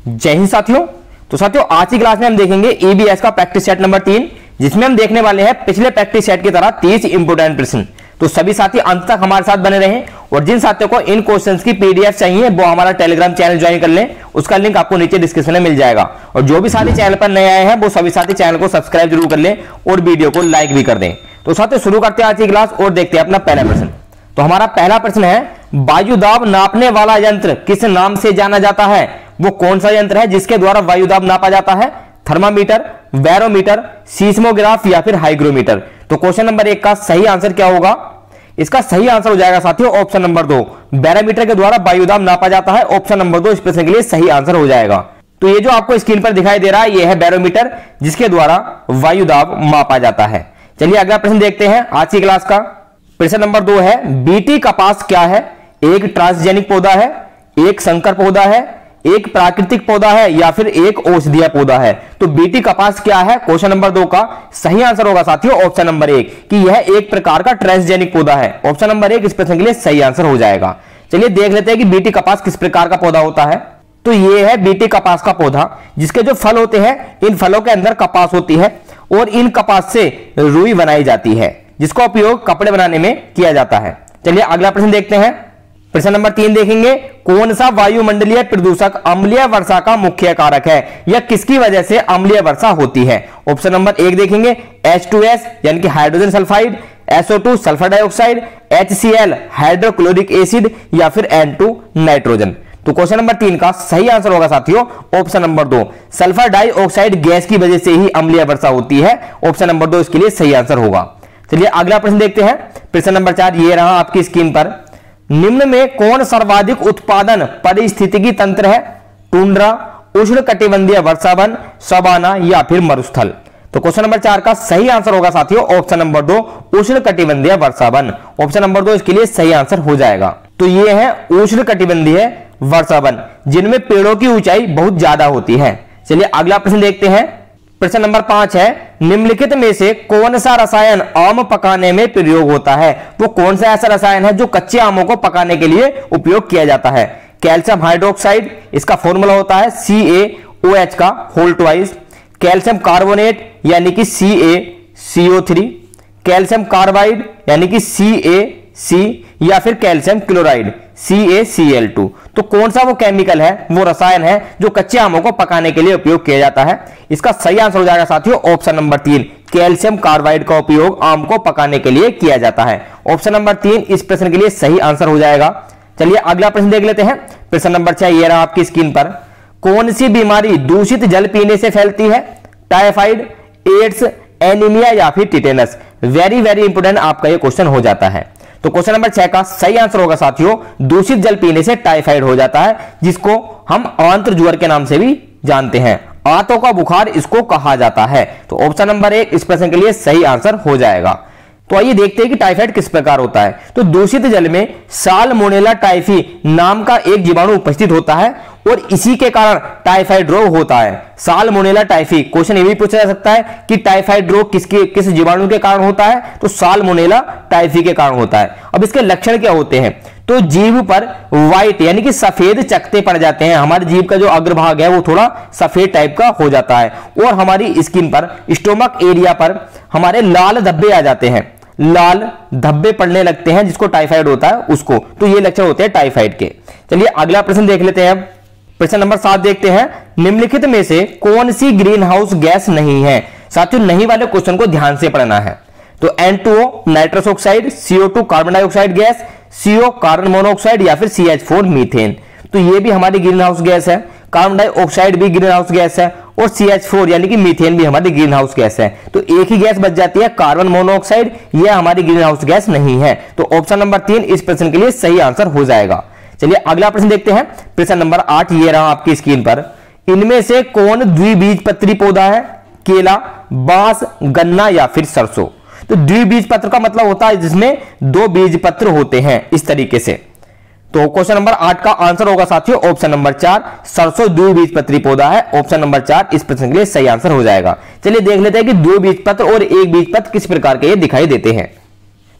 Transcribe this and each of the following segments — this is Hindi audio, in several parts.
जय हिंद साथियों। तो साथियों आज की क्लास में हम देखेंगे ईबीएस का प्रैक्टिस सेट नंबर 3, जिसमें हम देखने वाले हैं पिछले प्रैक्टिस सेट की तरह 30 इंपोर्टेंट प्रश्न। तो सभी साथी अंत तक हमारे साथ बने रहें और जिन साथियों को इन क्वेश्चंस की पीडीएफ चाहिए वो हमारा टेलीग्राम चैनल ज्वाइन कर लें, उसका लिंक आपको नीचे डिस्क्रिप्शन में मिल जाएगा। और जो भी साथी चैनल पर नए आए हैं वो सभी साथी चैनल को सब्सक्राइब जरूर कर लें और वीडियो को लाइक भी कर दें। तो साथियों शुरू करते हैं आज की क्लास और देखते हैं अपना पहला प्रश्न। तो हमारा पहला प्रश्न है, वायुदाब नापने वाला यंत्र किस नाम से जाना जाता है? वो कौन सा यंत्र है जिसके द्वारा वायुदाब नापा जाता है? थर्मामीटर, बैरोमीटर, सीस्मोग्राफ या फिर हाइग्रोमीटर। तो क्वेश्चन नंबर 1 का सही आंसर क्या होगा? इसका सही आंसर हो जाएगा साथियों ऑप्शन नंबर 2, बैरोमीटर के द्वारा वायुदाब नापा जाता है। ऑप्शन नंबर 2 इस प्रश्न के लिए सही आंसर हो जाएगा। तो ये जो आपको स्क्रीन पर दिखाई दे रहा है ये है बैरोमीटर, जिसके द्वारा वायुदाब मापा जाता है। चलिए अगला प्रश्न देखते हैं आज की क्लास का। प्रश्न नंबर 2 है, बीटी कपास क्या है? एक ट्रांसजेनिक पौधा है, एक संकर पौधा है, एक प्राकृतिक पौधा है या फिर एक औषधीय पौधा है। तो बीटी कपास क्या है? क्वेश्चन नंबर 2 का सही आंसर होगा साथियों ऑप्शन नंबर 1 कि यह एक प्रकार का ट्रांसजेनिक पौधा है। ऑप्शन नंबर 1 इस प्रश्न के लिए सही आंसर हो जाएगा। चलिए देख लेते हैं कि बीटी कपास किस प्रकार का पौधा होता है। तो यह है बीटी कपास का पौधा, जिसके जो फल होते हैं इन फलों के अंदर कपास होती है और इन कपास से रुई बनाई जाती है, जिसका उपयोग कपड़े बनाने में किया जाता है। चलिए अगला प्रश्न देखते हैं। प्रश्न नंबर 3 देखेंगे, कौन सा वायुमंडलीय प्रदूषक अम्लीय वर्षा का मुख्य कारक है? यह किसकी वजह से अम्लीय वर्षा होती है? ऑप्शन नंबर 1 देखेंगे H2S यानी कि hydrogen sulphide, SO2 sulphur dioxide, HCl hydrochloric acid या फिर N2 नाइट्रोजन। तो क्वेश्चन नंबर 3 का सही आंसर होगा साथियों option number 2, sulphur dioxide gas की वजह से ही अम्लीय वर्षा होती है। ऑप्शन नंबर 2 इसके लिए सही आंसर होगा। चलिए अगला प्रश्न देखते हैं। प्रश्न नंबर 4 ये रहा आपकी स्क्रीन पर, निम्न में कौन सर्वाधिक उत्पादन पारिस्थितिकी तंत्र है? टुंड्रा, उष्णकटिबंधीय वर्षावन, सवाना या फिर मरुस्थल। तो क्वेश्चन नंबर 4 का सही आंसर होगा साथियों ऑप्शन नंबर 2, उष्णकटिबंधीय वर्षावन। ऑप्शन नंबर 2 इसके लिए सही आंसर हो जाएगा। तो ये है उष्णकटिबंधीय वर्षावन, जिनमें पेड़ों की ऊंचाई बहुत ज्यादा होती है। चलिए अगला प्रश्न देखते हैं। प्रश्न नंबर 5 है, निम्नलिखित में से कौन सा रसायन आम पकाने में प्रयोग होता है? वो कौन सा ऐसा रसायन है जो कच्चे आमों को पकाने के लिए उपयोग किया जाता है? कैल्शियम हाइड्रोक्साइड, इसका फॉर्मूला होता है CaOH का होल ट्वाइस, कैल्शियम कार्बोनेट यानी कि CaCO3, कैल्शियम कार्बाइड यानी कि CaC या फिर कैल्शियम क्लोराइड CaCl2। तो कौन सा वो केमिकल है, वो रसायन है जो कच्चे आमों को पकाने के लिए उपयोग किया जाता है? इसका सही आंसर हो जाएगा साथियों ऑप्शन नंबर 3, कैल्शियम कार्बाइड का उपयोग आम को पकाने के लिए किया जाता है। ऑप्शन नंबर 3 इस प्रश्न के लिए सही आंसर हो जाएगा। चलिए अगला प्रश्न देख लेते हैं। प्रश्न नंबर 6 ये रहा आपकी स्क्रीन पर, कौन सी बीमारी दूषित जल पीने से फैलती है? टाइफाइड, एड्स, एनीमिया या फिर टिटेनस। वेरी वेरी इंपोर्टेंट आपका ये क्वेश्चन हो जाता है। तो क्वेश्चन नंबर 6 का सही आंसर होगा साथियों, दूषित जल पीने से टाइफाइड हो जाता है, जिसको हम आंत्र ज्वर के नाम से भी जानते हैं। आंतों का बुखार इसको कहा जाता है। तो ऑप्शन नंबर 1 इस प्रश्न के लिए सही आंसर हो जाएगा। तो आइए देखते हैं कि टाइफाइड किस प्रकार होता है। तो दूषित जल में साल्मोनेला टाइफी नाम का एक जीवाणु उपस्थित होता है और इसी के कारण टाइफाइड रोग होता है। साल्मोनेला टाइफी, क्वेश्चन ये भी पूछा जा सकता है कि टाइफाइड रोग किस जीवाणु के कारण होता है? तो साल्मोनेला टाइफी के कारण होता है। अब इसके लक्षण क्या होते हैं? तो जीभ पर व्हाइट यानी कि सफेद चकत्ते पड़ जाते हैं। हमारी जीभ का जो अग्रभाग है वो थोड़ा सफेद टाइप का हो जाता है और हमारी स्किन पर, स्टोमक एरिया पर हमारे लाल धब्बे आ जाते हैं, लाल धब्बे पड़ने लगते हैं, जिसको टाइफाइड होता है उसको। तो ये लक्षण होते हैं टाइफाइड के। चलिए अगला प्रश्न देख लेते हैं। प्रश्न नंबर 7 देखते हैं, निम्नलिखित में से कौन सी ग्रीन हाउस गैस नहीं है? साथियों नहीं वाले क्वेश्चन को ध्यान से पढ़ना है। तो N2O nitrous oxide, CO2 carbon dioxide gas, CO carbon monoxide या फिर CH4 मीथेन। तो ये भी हमारी ग्रीन हाउस गैस है, कार्बन डाइऑक्साइड भी ग्रीन हाउस गैस है और CH4 यानी कि मीथेन भी हमारी ग्रीन हाउस गैस है। तो एक ही गैस बच जाती है कार्बन मोनोऑक्साइड, यह हमारी ग्रीन हाउस गैस नहीं है। तो ऑप्शन नंबर 3 इस प्रश्न के लिए सही आंसर हो जाएगा। चलिए अगला प्रश्न देखते हैं। प्रश्न नंबर 8 ये रहा आपकी स्क्रीन पर, इनमें से कौन द्विबीजपत्री पौधा है? केला, बांस, गन्ना या फिर सरसों। तो द्विबीजपत्र का मतलब होता है जिसमें 2 बीज पत्र होते हैं इस तरीके से। तो क्वेश्चन नंबर 8 का आंसर होगा साथियों ऑप्शन नंबर 4, सरसों द्विबीजपत्री पौधा है। ऑप्शन नंबर 4 इस प्रश्न के लिए सही आंसर हो जाएगा। चलिए देख लेते हैं कि 2 बीजपत्र और 1 बीजपत्र किस प्रकार के ये दिखाई देते हैं।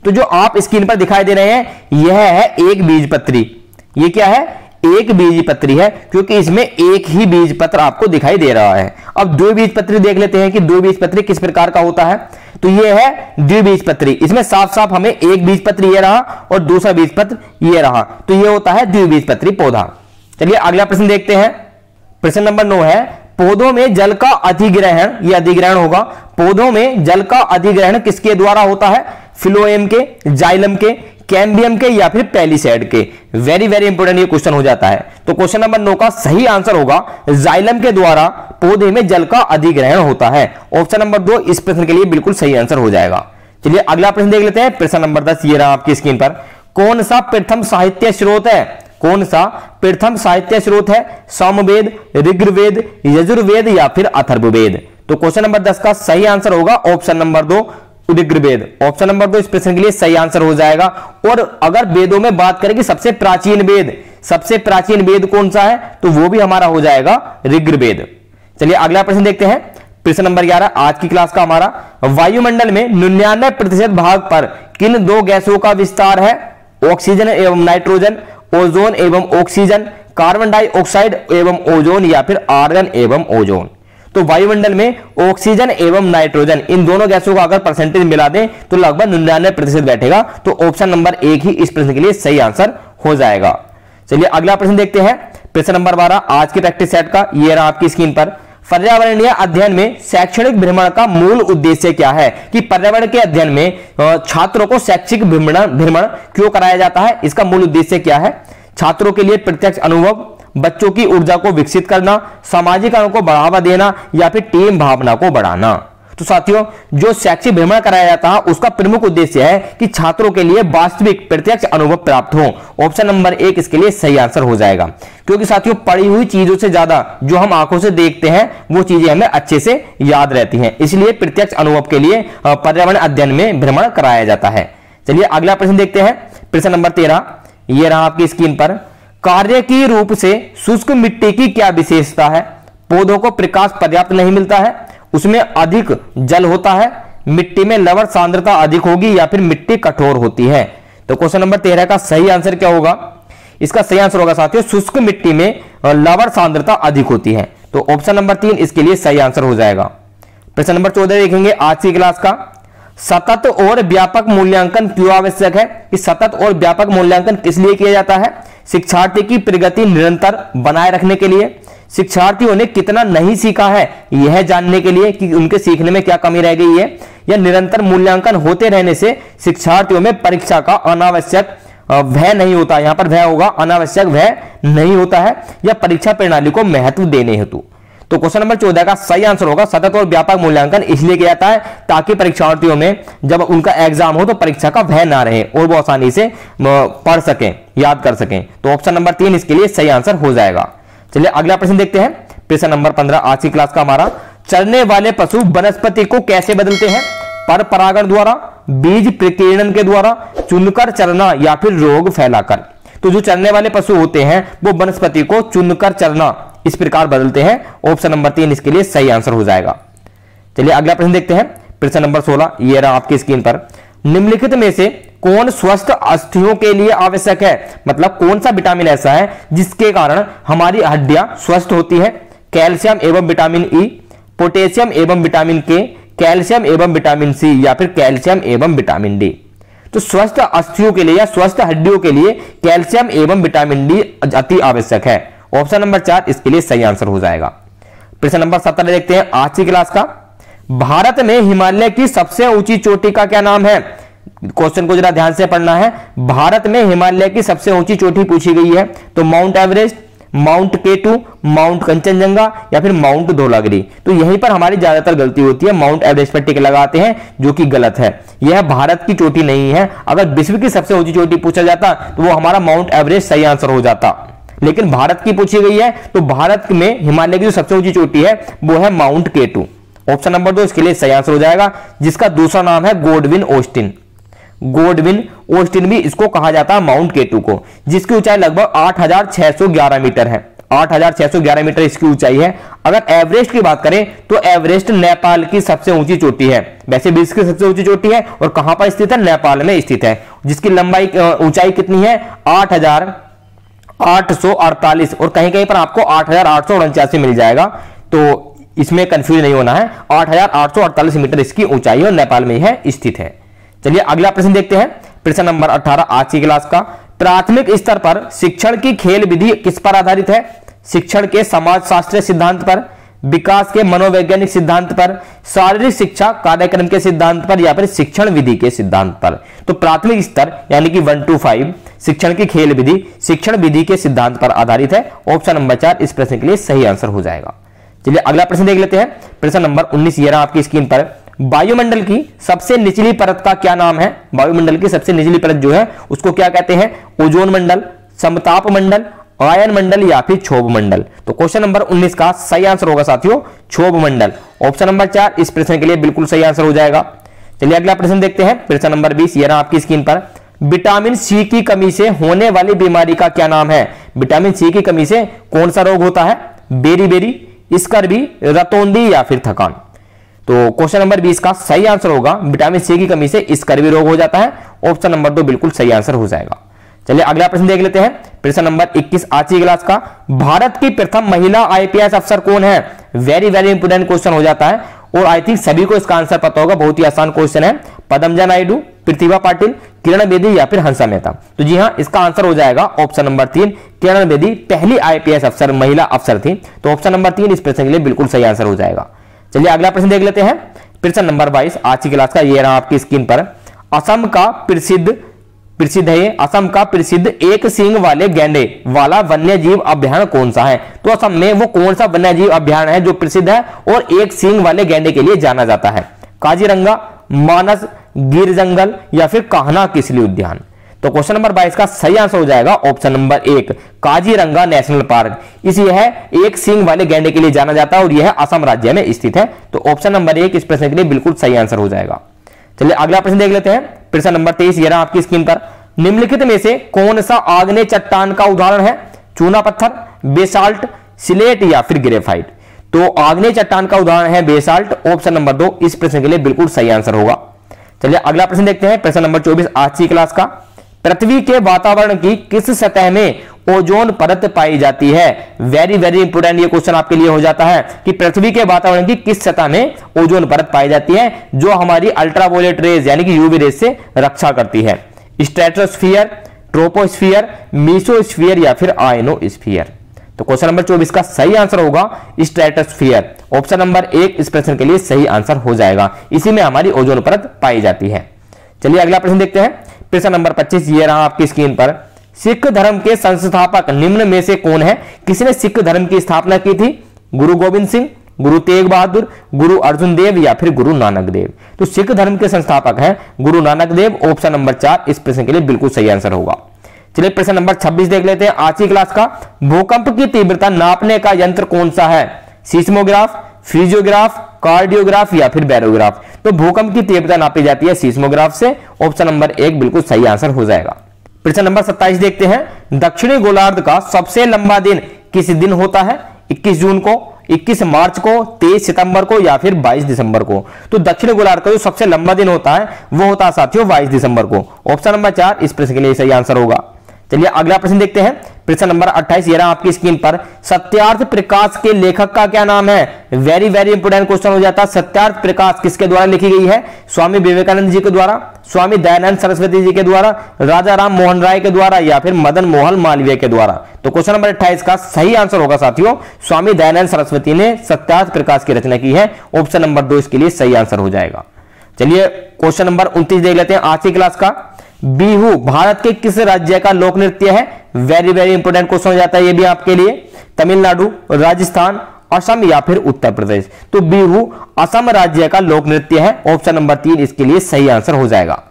तो जो आप स्क्रीन पर दिखाई दे रहे हैं यह है 1 बीजपत्री। ये क्या है? एक बीजपत्री है, क्योंकि इसमें एक ही बीजपत्र आपको दिखाई दे रहा है। अब द्विबीजपत्री देख लेते हैं कि द्विबीजपत्री किस प्रकार का होता है। तो ये है द्विबीजपत्री, इसमें साफ साफ हमें एक बीजपत्र ये रहा और दूसरा बीजपत्र ये रहा, तो ये होता है द्विबीजपत्री पौधा। चलिए अगला प्रश्न देखते हैं। प्रश्न नंबर 9 है, पौधों में जल का अधिग्रहण, ये अधिग्रहण होगा, पौधों में जल का अधिग्रहण किसके द्वारा होता है? फिलोएम के, जाइलम के, कैम्बियम के या फिर पेलिसैड के। वेरी वेरी इंपोर्टेंट ये क्वेश्चन हो जाता है। तो क्वेश्चन नंबर 9 का सही आंसर होगा जाइलम के द्वारा पौधे में जल का अधिग्रहण होता है। ऑप्शन नंबर 2 इस प्रश्न के लिए बिल्कुल सही आंसर हो जाएगा। चलिए अगला प्रश्न देख लेते हैं। प्रश्न नंबर 10 ये रहा आपकी स्क्रीन पर। कौन सा प्रथम साहित्य स्रोत है? कौन सा प्रथम साहित्य स्रोत है? सामवेद, ऋग्वेद, यजुर्वेद या फिर अथर्ववेद? तो क्वेश्चन नंबर 10 का सही आंसर होगा option number 2 Rigveda. Option number 2 इस प्रश्न के लिए सही आंसर हो जाएगा। और अगर वेदों में बात करें कि सबसे प्राचीन वेद कौन सा है, तो वो भी हमारा हो जाएगा ऋग्वेद। चलिए अगला प्रश्न देखते हैं। प्रश्न नंबर 11 आज की क्लास का हमारा, वायुमंडल में 99% भाग पर किन दो गैसों का विस्तार है? ऑक्सीजन एवं नाइट्रोजन, ओजोन एवं ऑक्सीजन, कार्बन डाइऑक्साइड एवं ओजोन या फिर आर्गन एवं ओजोन? तो वायुमंडल में ऑक्सीजन एवं नाइट्रोजन इन दोनों गैसों का अगर परसेंटेज मिला दें तो लगभग 99% बैठेगा। तो ऑप्शन नंबर 1 ही इस प्रश्न के लिए सही आंसर हो जाएगा। चलिए अगला प्रश्न देखते हैं। प्रश्न नंबर 12 आज के प्रैक्टिस सेट का, ये रहा आपकी स्क्रीन पर। पर्यावरणीय अध्ययन में शैक्षणिक भ्रमण का मूल उद्देश्य क्या है? कि पर्यावरण के अध्ययन में छात्रों को शैक्षिक भ्रमण क्यों कराया जाता है? इसका मूल उद्देश्य क्या है? छात्रों के लिए प्रत्यक्ष अनुभव, बच्चों की ऊर्जा को विकसित करना, सामाजिक को बढ़ावा देना या फिर टीम भावना को बढ़ाना? तो साथियों, जो शैक्षिक भ्रमण कराया जाता है उसका प्रमुख उद्देश्य है कि छात्रों के लिए वास्तविक प्रत्यक्ष अनुभव प्राप्त हो। ऑप्शन नंबर 1 इसके लिए सही आंसर हो जाएगा। क्योंकि साथियों, पढ़ी हुई चीजों से ज्यादा जो हम आंखों से देखते हैं वो चीजें हमें अच्छे से याद रहती हैं, इसलिए प्रत्यक्ष अनुभव के लिए पर्यावरण अध्ययन में भ्रमण कराया जाता है। चलिए अगला प्रश्न देखते हैं। प्रश्न नंबर 13 ये रहा आपकी स्क्रीन पर। कार्य की रूप से शुष्क मिट्टी की क्या विशेषता है? पौधों को प्रकाश पर्याप्त नहीं मिलता है, उसमें अधिक जल होता है, मिट्टी में लवण सांद्रता अधिक होगी या फिर मिट्टी कठोर होती है? तो क्वेश्चन नंबर 13 का सही आंसर क्या होगा? इसका सही आंसर होगा साथियों शुष्क मिट्टी में लवण सांद्रता अधिक होती है। तो ऑप्शन नंबर 3 इसके लिए सही आंसर हो जाएगा। प्रश्न नंबर 14 देखेंगे आज की क्लास का। सतत और व्यापक मूल्यांकन क्यों आवश्यक है? कि सतत और व्यापक मूल्यांकन किस लिए किया जाता है? शिक्षार्थी की प्रगति निरंतर बनाए रखने के लिए, शिक्षार्थियों ने कितना नहीं सीखा है यह जानने के लिए कि उनके सीखने में क्या कमी रह गई है, या निरंतर मूल्यांकन होते रहने से शिक्षार्थियों में परीक्षा का अनावश्यक भय नहीं होता, यहां पर भय होगा, अनावश्यक भय नहीं होता है, या परीक्षा प्रणाली को महत्व देने हेतु। तो क्वेश्चन नंबर 14 का सही आंसर होगा सतत और व्यापक मूल्यांकन इसलिए किया जाता है ताकि परीक्षार्थियों में जब उनका एग्जाम हो तो परीक्षा का भय ना रहे और वो आसानी से पढ़ सकें, याद कर सकें। तो ऑप्शन नंबर 3 इसके लिए सही आंसर हो जाएगा। चलिए अगला प्रश्न देखते हैं। प्रश्न नंबर 15 आज की क्लास का हमारा। चरने वाले पशु वनस्पति को कैसे बदलते हैं? पर परागण द्वारा, बीज प्रकीर्णन के द्वारा, चुनकर चरना या फिर रोग फैलाकर? तो जो चरने वाले पशु होते हैं वो वनस्पति को चुनकर चरना इस प्रकार बदलते हैं। ऑप्शन नंबर 3 इसके लिए सही आंसर हो जाएगा। चलिए अगला प्रश्न देखते हैं। प्रश्न नंबर 16 ये रहा आपकी स्क्रीन पर। निम्नलिखित में से कौन स्वस्थ अस्थियों के लिए आवश्यक है? मतलब कौन सा विटामिन ऐसा है जिसके कारण हमारी हड्डियां स्वस्थ होती है? कैल्शियम एवं विटामिन ई, पोटेशियम एवं विटामिन के, कैल्शियम एवं विटामिन सी या फिर कैल्शियम एवं विटामिन डी? तो स्वस्थ अस्थियों के लिए या स्वस्थ हड्डियों के लिए कैल्शियम एवं विटामिन डी अति आवश्यक है। ऑप्शन नंबर 4 इसके लिए सही आंसर हो जाएगा। प्रश्न नंबर 17 देखते हैं आज की क्लास का। भारत में हिमालय की सबसे ऊंची चोटी का क्या नाम है? क्वेश्चन को जरा ध्यान से पढ़ना है। भारत में हिमालय की सबसे ऊंची चोटी पूछी गई है, तो mount Everest, mount K two, mount Kanchenjunga या फिर माउंट धौलागिरी? तो यहीं पर हमारी ज्यादातर गलती होती है, माउंट एवरेस्ट पर टिक लगाते हैं जो कि गलत है। यह भारत की चोटी नहीं है। अगर विश्व की सबसे ऊंची चोटी पूछा जाता तो वो हमारा माउंट एवरेस्ट सही आंसर हो जाता, लेकिन भारत की पूछी गई है तो भारत में हिमालय की जो सबसे ऊंची चोटी है वो है माउंट केटू। ऑप्शन नंबर 2 इसके लिए सही आंसर हो जाएगा, जिसका दूसरा नाम है गोडविन ऑस्टिन। गोडविन ऑस्टिन भी इसको कहा जाता है माउंट केटू को, जिसकी ऊंचाई लगभग 8611 मीटर है। 8611 मीटर इसकी ऊंचाई है। अगर एवरेस्ट की बात करें तो एवरेस्ट नेपाल की सबसे ऊंची चोटी है। वैसे विश्व की सबसे ऊंची चोटी है और कहां पर स्थित है? नेपाल में स्थित है, जिसकी लंबाई ऊंचाई कितनी है? 848 और कहीं कहीं पर आपको 8849 मिल जाएगा, तो इसमें कंफ्यूज नहीं होना है। 8848 मीटर इसकी ऊंचाई और नेपाल में यह स्थित है। चलिए अगला प्रश्न देखते हैं, प्रश्न नंबर 18 आज की क्लास का। प्राथमिक स्तर पर शिक्षण की खेल विधि किस पर आधारित है? शिक्षण के समाजशास्त्रीय सिद्धांत पर, विकास के मनोवैज्ञानिक सिद्धांत पर, शारीरिक शिक्षा कार्यक्रम के सिद्धांत पर, या फिर शिक्षण विधि के सिद्धांत पर। तो प्राथमिक स्तर यानी कि 1 to 5 शिक्षण की खेल विधि शिक्षण विधि के सिद्धांत पर आधारित है। ऑप्शन नंबर 4 इस प्रश्न के लिए सही आंसर हो जाएगा। चलिए अगला प्रश्न देख लेते हैं, प्रश्न नंबर 19 ये रहा आपकी स्क्रीन पर। वायुमंडल की सबसे निचली परत का क्या नाम है? वायुमंडल की सबसे निचली परत जो है उसको क्या कहते हैं? ओजोन मंडल, समताप मंडल, आयन मंडल, या फिर क्षोभ मंडल। तो क्वेश्चन नंबर 19 का सही आंसर होगा साथियों क्षोभ मंडल। ऑप्शन नंबर 4 इस प्रश्न के लिए बिल्कुल सही आंसर हो जाएगा। चलिए अगला प्रश्न देखते हैं, प्रश्न नंबर 20 ये रहा आपकी स्क्रीन पर। विटामिन सी की कमी से होने वाली बीमारी का क्या नाम है? विटामिन सी की कमी से कौन सा रोग होता है? बेरी, स्कर्वी, रतौंधी, या फिर थकान। तो क्वेश्चन नंबर 20 का सही आंसर होगा विटामिन सी की कमी से स्कर्वी रोग हो जाता है। ऑप्शन नंबर 2 बिल्कुल सही आंसर हो जाएगा। चलिए अगला प्रश्न देख लेते हैं, प्रश्न नंबर 21 आज की क्लास का। भारत की प्रथम महिला आईपीएस अफसर कौन है? वेरी इंपोर्टेंट क्वेश्चन हो जाता है और आई थिंक सभी को इसका आंसर पता होगा, बहुत ही आसान क्वेश्चन है। पद्मजा नायडू, प्रतिभा पाटिल, किरण बेदी, या फिर हंसा मेहता। तो जी हां इसका आंसर हो जाएगा ऑप्शन नंबर 3 किरण बेदी पहली आईपीएस अफसर महिला अफसर थी। तो ऑप्शन नंबर 3 इस प्रश्न के लिए बिल्कुल सही आंसर हो जाएगा। चलिए अगला प्रश्न देख लेते हैं, प्रश्न नंबर 22 आज की क्लास का। ये रहा आपकी स्क्रीन पर। असम का प्रसिद्ध है, असम का प्रसिद्ध एक सींग वाले गैंडे वाला वन्य जीव अभ्यारण्य कौन सा है? तो असम में वो कौन सा वन्य जीव अभ्यारण्य है जो प्रसिद्ध है और एक सींग वाले गैंडे के लिए जाना जाता है? काजीरंगा, मानस, गिर जंगल, या फिर कान्हा किसली उद्यान। तो क्वेश्चन नंबर 22 का सही आंसर हो जाएगा option number 1 Kaziranga national park. इसे यह एक सींग वाले गैंडे के लिए जाना जाता है और यह असम राज्य में स्थित है। तो ऑप्शन नंबर 1 इस प्रश्न के लिए बिल्कुल सही आंसर हो जाएगा। चलिए अगला प्रश्न देख लेते हैं, प्रश्न नंबर 23 ये रहा आपकी स्क्रीन पर। निम्नलिखित में से कौन सा आग्नेय चट्टान का उदाहरण है? चूना पत्थर, बेसाल्ट, सिलेट, या फिर ग्रेफाइट। तो आग्नेय चट्टान का उदाहरण है बेसाल्ट। ऑप्शन नंबर 2 इस प्रश्न के लिए बिल्कुल सही आंसर होगा। चलिए अगला प्रश्न देखते हैं, प्रश्न नंबर 24 आज की क्लास का। पृथ्वी के वातावरण की किस सतह में ओजोन परत पाई जाती है? वेरी इंपोर्टेंट ये क्वेश्चन आपके लिए हो जाता है कि पृथ्वी के वातावरण की किस सतह में ओजोन परत पाई जाती है जो हमारी अल्ट्रावायलेट रेज यानी कि यूवी रेज से रक्षा करती है? स्ट्रेटोस्फीयर, ट्रोपोस्फीयर, मेसोस्फीयर, या फिर आयनोस्फीयर। तो क्वेश्चन नंबर 24 का सही आंसर होगा स्ट्रेटोस्फीयर। ऑप्शन नंबर 1 इस प्रश्न के लिए सही आंसर हो जाएगा। इसी में हमारी ओजोन परत पाई जाती है। चलिए अगला प्रश्न देखते हैं, प्रश्न नंबर 25 ये रहा आपकी स्क्रीन पर। सिख धर्म के संस्थापक निम्न में से कौन है? किसने सिख धर्म की स्थापना की थी? गुरु गोविंद सिंह, गुरु तेग बहादुर, गुरु अर्जुन देव, या फिर गुरु नानक देव। तो सिख धर्म के संस्थापक हैं गुरु नानक देव। ऑप्शन नंबर 4 इस प्रश्न के लिए बिल्कुल सही आंसर होगा। चलिए प्रश्न नंबर 26 देख लेते हैं आज की क्लास का। भूकंप की तीव्रता नापने का यंत्र कौन सा है? सीस्मोग्राफ, फ्रीजियोग्राफ, कार्डियोग्राफ, या फिर बैरोग्राफ। तो भूकंप की तीव्रता नापी जाती है सीस्मोग्राफ से। ऑप्शन नंबर 1 बिल्कुल सही आंसर हो जाएगा। प्रश्न नंबर 27 देखते हैं। दक्षिणी गोलार्ध का सबसे लंबा दिन किस दिन होता है? 21 जून को, 21 मार्च को, 23 सितंबर को, या फिर 22 दिसंबर को। तो दक्षिणी गोलार्ध का जो सबसे लंबा दिन होता है वो होता है साथियों 22 दिसंबर को। ऑप्शन नंबर 4 इस प्रश्न के लिए सही आंसर होगा। चलिए अगला प्रश्न देखते हैं, प्रश्न नंबर 28 ये रहा आपकी स्क्रीन पर। सत्यार्थ प्रकाश के लेखक का क्या नाम है? वेरी इंपोर्टेंट क्वेश्चन हो जाता है। सत्यार्थ प्रकाश किसके द्वारा लिखी गई है? स्वामी विवेकानंद जी के द्वारा, स्वामी दयानंद सरस्वती जी के द्वारा, राजा राम मोहन राय के द्वारा, या फिर मदन मोहन मालवीय के द्वारा। तो क्वेश्चन नंबर 28 का सही आंसर होगा साथियों स्वामी दयानंद सरस्वती ने सत्यार्थ प्रकाश की रचना की है। ऑप्शन नंबर 2 इसके लिए सही आंसर हो जाएगा। चलिए क्वेश्चन नंबर 29 देख लेते हैं आज की क्लास का। बिहू भारत के किस राज्य का लोक नृत्य है? वेरी इंपोर्टेंट क्वेश्चन हो जाता है ये भी आपके लिए। तमिलनाडु, राजस्थान, असम, या फिर उत्तर प्रदेश। तो बिहू असम राज्य का लोक नृत्य है। ऑप्शन नंबर 3 इसके लिए सही आंसर हो जाएगा।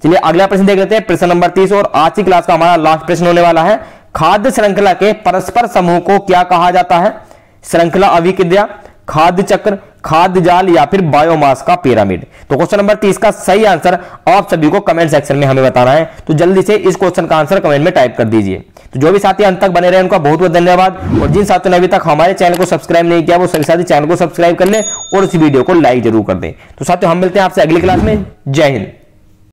चलिए अगला प्रश्न देख लेते हैं, प्रश्न नंबर 30 और आज की क्लास का हमारा लास्ट प्रश्न होने वाला है। खाद्य श्रृंखला के परस्पर समूह को क्या कहा जाता है? श्रृंखला अभिक्रिया, खाद्य चक्र, खाद्य जाल, या फिर बायोमास का पिरामिड। तो क्वेश्चन नंबर 30 का सही आंसर आप सभी को कमेंट सेक्शन में हमें बताना है। तो जल्दी से इस क्वेश्चन का आंसर कमेंट में टाइप कर दीजिए। तो जो भी साथी अंत तक बने रहे उनका बहुत बहुत धन्यवाद। और जिन साथियों ने अभी तक हमारे चैनल को सब्सक्राइब नहीं किया वो सभी साथी चैनल को सब्सक्राइब कर ले और इस वीडियो को लाइक जरूर कर दें। तो साथियों हम मिलते हैं आपसे अगली क्लास में। जय हिंद।